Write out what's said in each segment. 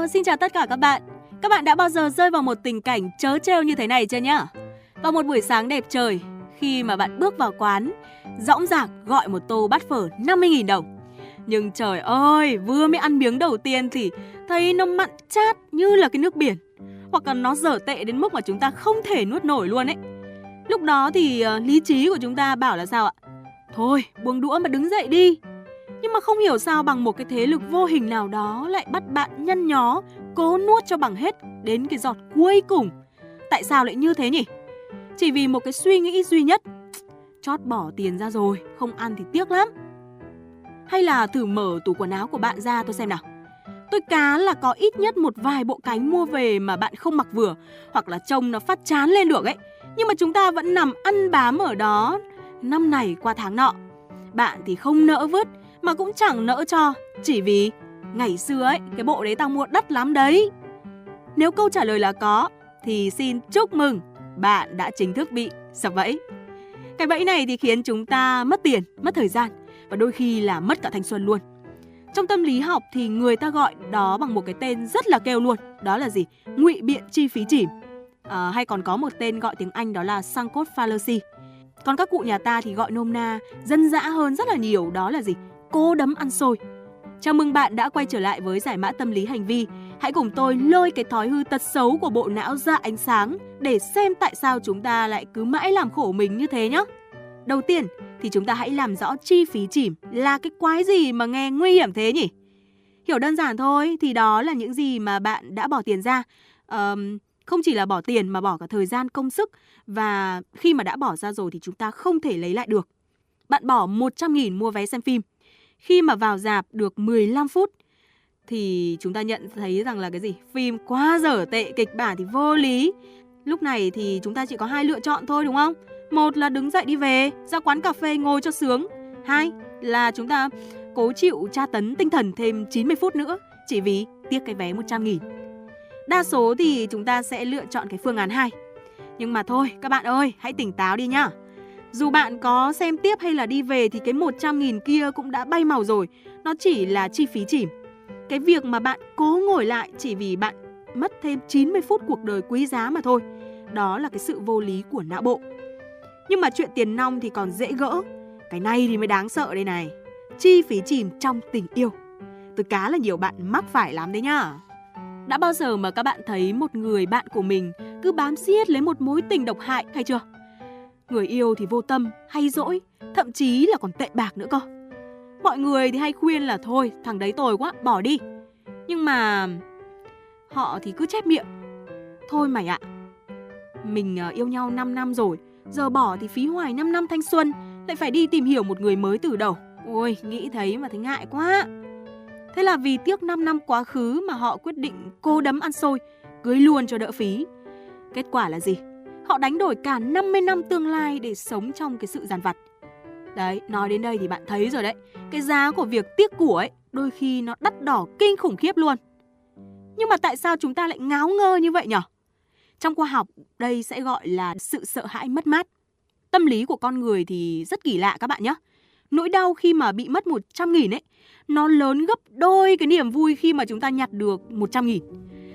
Xin chào tất cả các bạn. Các bạn đã bao giờ rơi vào một tình cảnh trớ trêu như thế này chưa nhá? Vào một buổi sáng đẹp trời, khi mà bạn bước vào quán, dõng dạc gọi một tô bát phở 50.000 đồng. Nhưng trời ơi, vừa mới ăn miếng đầu tiên thì thấy nó mặn chát như là cái nước biển. Hoặc là nó dở tệ đến mức mà chúng ta không thể nuốt nổi luôn ấy. Lúc đó thì lý trí của chúng ta bảo là sao ạ? Thôi, buông đũa mà đứng dậy đi. Nhưng mà không hiểu sao bằng một cái thế lực vô hình nào đó lại bắt bạn nhăn nhó, cố nuốt cho bằng hết đến cái giọt cuối cùng. Tại sao lại như thế nhỉ? Chỉ vì một cái suy nghĩ duy nhất: chót bỏ tiền ra rồi, không ăn thì tiếc lắm. Hay là thử mở tủ quần áo của bạn ra tôi xem nào. Tôi cá là có ít nhất một vài bộ cánh mua về mà bạn không mặc vừa, hoặc là trông nó phát chán lên được ấy. Nhưng mà chúng ta vẫn nằm ăn bám ở đó năm này qua tháng nọ. Bạn thì không nỡ vứt mà cũng chẳng nỡ cho, chỉ vì ngày xưa ấy, cái bộ đấy tao mua đắt lắm đấy. Nếu câu trả lời là có thì xin chúc mừng, bạn đã chính thức bị sập bẫy. Cái bẫy này thì khiến chúng ta mất tiền, mất thời gian và đôi khi là mất cả thanh xuân luôn. Trong tâm lý học thì người ta gọi đó bằng một cái tên rất là kêu luôn. Đó là gì? Ngụy biện chi phí chìm. Hay còn có một tên gọi tiếng Anh đó là sunk cost fallacy. Còn các cụ nhà ta thì gọi nôm na, dân dã hơn rất là nhiều, đó là gì? Cố đấm ăn xôi. Chào mừng bạn đã quay trở lại với giải mã tâm lý hành vi. Hãy cùng tôi lôi cái thói hư tật xấu của bộ não ra ánh sáng để xem tại sao chúng ta lại cứ mãi làm khổ mình như thế nhé. Đầu tiên thì chúng ta hãy làm rõ chi phí chìm là cái quái gì mà nghe nguy hiểm thế nhỉ? Hiểu đơn giản thôi thì đó là những gì mà bạn đã bỏ tiền ra. Không chỉ là bỏ tiền mà bỏ cả thời gian công sức. Và khi mà đã bỏ ra rồi thì chúng ta không thể lấy lại được. Bạn bỏ 100.000 mua vé xem phim. Khi mà vào rạp được 15 phút thì chúng ta nhận thấy rằng là cái gì? Phim quá dở tệ, kịch bản thì vô lý. Lúc này thì chúng ta chỉ có hai lựa chọn thôi đúng không? Một là đứng dậy đi về, ra quán cà phê ngồi cho sướng. Hai là chúng ta cố chịu tra tấn tinh thần thêm 90 phút nữa chỉ vì tiếc cái vé 100.000. Đa số thì chúng ta sẽ lựa chọn cái phương án 2. Nhưng mà thôi các bạn ơi, hãy tỉnh táo đi nhá. Dù bạn có xem tiếp hay là đi về thì cái 100.000 kia cũng đã bay màu rồi. Nó chỉ là chi phí chìm. Cái việc mà bạn cố ngồi lại chỉ vì bạn mất thêm 90 phút cuộc đời quý giá mà thôi. Đó là cái sự vô lý của não bộ. Nhưng mà chuyện tiền nong thì còn dễ gỡ. Cái này thì mới đáng sợ đây này. Chi phí chìm trong tình yêu. Tôi cá là nhiều bạn mắc phải lắm đấy nhá. Đã bao giờ mà các bạn thấy một người bạn của mình cứ bám riết lấy một mối tình độc hại hay chưa? Người yêu thì vô tâm, hay dỗi, thậm chí là còn tệ bạc nữa cơ. Mọi người thì hay khuyên là thôi, thằng đấy tồi quá, bỏ đi. Nhưng mà họ thì cứ chép miệng: thôi mày ạ, mình yêu nhau 5 năm rồi, giờ bỏ thì phí hoài 5 năm thanh xuân, lại phải đi tìm hiểu một người mới từ đầu. Ôi, nghĩ thấy mà thấy ngại quá. Thế là vì tiếc 5 năm quá khứ mà họ quyết định cố đấm ăn xôi, cưới luôn cho đỡ phí. Kết quả là gì? Họ đánh đổi cả 50 năm tương lai để sống trong cái sự dằn vặt. Đấy, nói đến đây thì bạn thấy rồi đấy. Cái giá của việc tiếc của ấy đôi khi nó đắt đỏ kinh khủng khiếp luôn. Nhưng mà tại sao chúng ta lại ngáo ngơ như vậy nhỉ? Trong khoa học, đây sẽ gọi là sự sợ hãi mất mát. Tâm lý của con người thì rất kỳ lạ các bạn nhé. Nỗi đau khi mà bị mất 100.000 ấy, nó lớn gấp đôi cái niềm vui khi mà chúng ta nhặt được 100.000.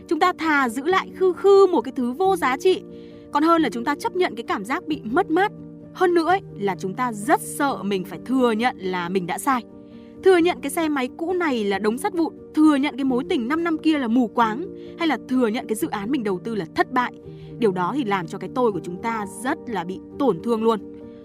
Chúng ta thà giữ lại khư khư một cái thứ vô giá trị còn hơn là chúng ta chấp nhận cái cảm giác bị mất mát. Hơn nữa ấy, là chúng ta rất sợ mình phải thừa nhận là mình đã sai. Thừa nhận cái xe máy cũ này là đống sắt vụn, thừa nhận cái mối tình 5 năm kia là mù quáng, hay là thừa nhận cái dự án mình đầu tư là thất bại. Điều đó thì làm cho cái tôi của chúng ta rất là bị tổn thương luôn.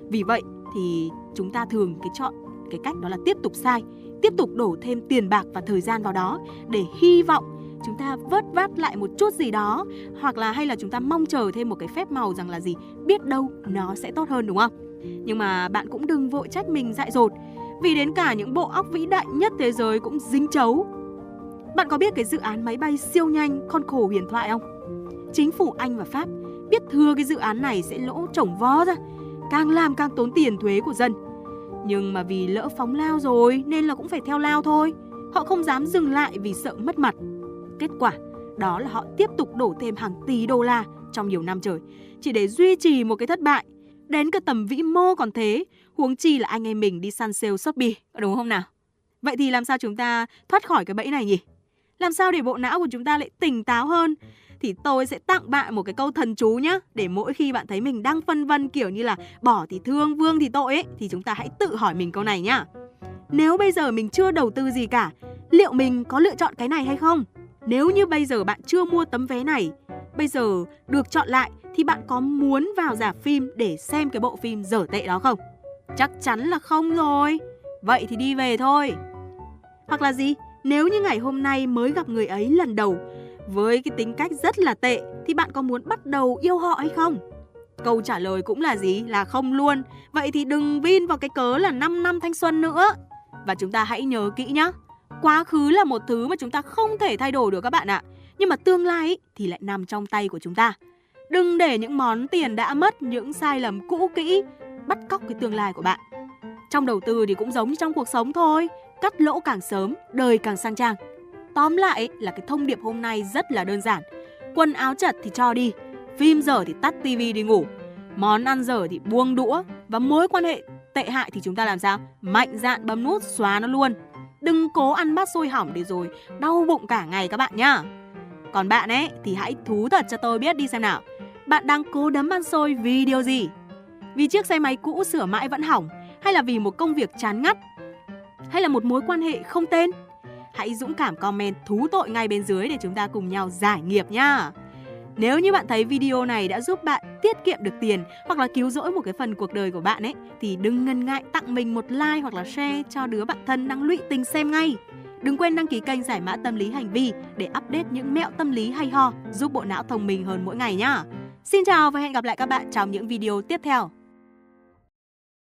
Vì vậy thì chúng ta thường chọn cái cách đó là tiếp tục sai, tiếp tục đổ thêm tiền bạc và thời gian vào đó để hy vọng chúng ta vớt vát lại một chút gì đó, hoặc là hay là chúng ta mong chờ thêm một cái phép màu rằng là gì, biết đâu nó sẽ tốt hơn đúng không? Nhưng mà bạn cũng đừng vội trách mình dại dột, vì đến cả những bộ óc vĩ đại nhất thế giới cũng dính chấu. Bạn có biết cái dự án máy bay siêu nhanh Concorde huyền thoại không? Chính phủ Anh và Pháp biết thừa cái dự án này sẽ lỗ chổng vó ra, càng làm càng tốn tiền thuế của dân. Nhưng mà vì lỡ phóng lao rồi nên là cũng phải theo lao thôi. Họ không dám dừng lại vì sợ mất mặt. Kết quả đó là họ tiếp tục đổ thêm hàng tỷ đô la trong nhiều năm trời, chỉ để duy trì một cái thất bại. Đến cả tầm vĩ mô còn thế, huống chi là anh em mình đi săn sale Shopee, đúng không nào? Vậy thì làm sao chúng ta thoát khỏi cái bẫy này nhỉ? làm sao để bộ não của chúng ta lại tỉnh táo hơn, thì tôi sẽ tặng bạn một cái câu thần chú nhá. Để mỗi khi bạn thấy mình đang phân vân kiểu như là bỏ thì thương, vương thì tội ấy, thì chúng ta hãy tự hỏi mình câu này nhá. Nếu bây giờ mình chưa đầu tư gì cả, liệu mình có lựa chọn cái này hay không? Nếu như bây giờ bạn chưa mua tấm vé này, bây giờ được chọn lại, thì bạn có muốn vào rạp phim để xem cái bộ phim dở tệ đó không? Chắc chắn là không rồi. Vậy thì đi về thôi. Hoặc là gì? Nếu như ngày hôm nay mới gặp người ấy lần đầu, với cái tính cách rất là tệ, thì bạn có muốn bắt đầu yêu họ hay không? Câu trả lời cũng là gì? Là không luôn. Vậy thì đừng vin vào cái cớ là 5 năm thanh xuân nữa. Và chúng ta hãy nhớ kỹ nhá. Quá khứ là một thứ mà chúng ta không thể thay đổi được các bạn ạ. Nhưng mà tương lai ý, thì lại nằm trong tay của chúng ta. Đừng để những món tiền đã mất, những sai lầm cũ kỹ bắt cóc cái tương lai của bạn. Trong đầu tư thì cũng giống như trong cuộc sống thôi. Cắt lỗ càng sớm, đời càng sang trang. Tóm lại là cái thông điệp hôm nay rất là đơn giản. Quần áo chật thì cho đi, phim dở thì tắt tivi đi ngủ, món ăn dở thì buông đũa, và mối quan hệ tệ hại thì chúng ta làm sao? Mạnh dạn bấm nút xóa nó luôn. Đừng cố ăn bát xôi hỏng để rồi đau bụng cả ngày các bạn nhá. Còn bạn ấy thì hãy thú thật cho tôi biết đi xem nào. Bạn đang cố đấm ăn xôi vì điều gì? Vì chiếc xe máy cũ sửa mãi vẫn hỏng, hay là vì một công việc chán ngắt, hay là một mối quan hệ không tên? Hãy dũng cảm comment thú tội ngay bên dưới để chúng ta cùng nhau giải nghiệp nhá. Nếu như bạn thấy video này đã giúp bạn tiết kiệm được tiền hoặc là cứu rỗi một cái phần cuộc đời của bạn ấy, thì đừng ngần ngại tặng mình một like hoặc là share cho đứa bạn thân đang lụy tình xem ngay. Đừng quên đăng ký kênh Giải mã tâm lý hành vi để update những mẹo tâm lý hay ho, giúp bộ não thông minh hơn mỗi ngày nhá. Xin chào và hẹn gặp lại các bạn trong những video tiếp theo.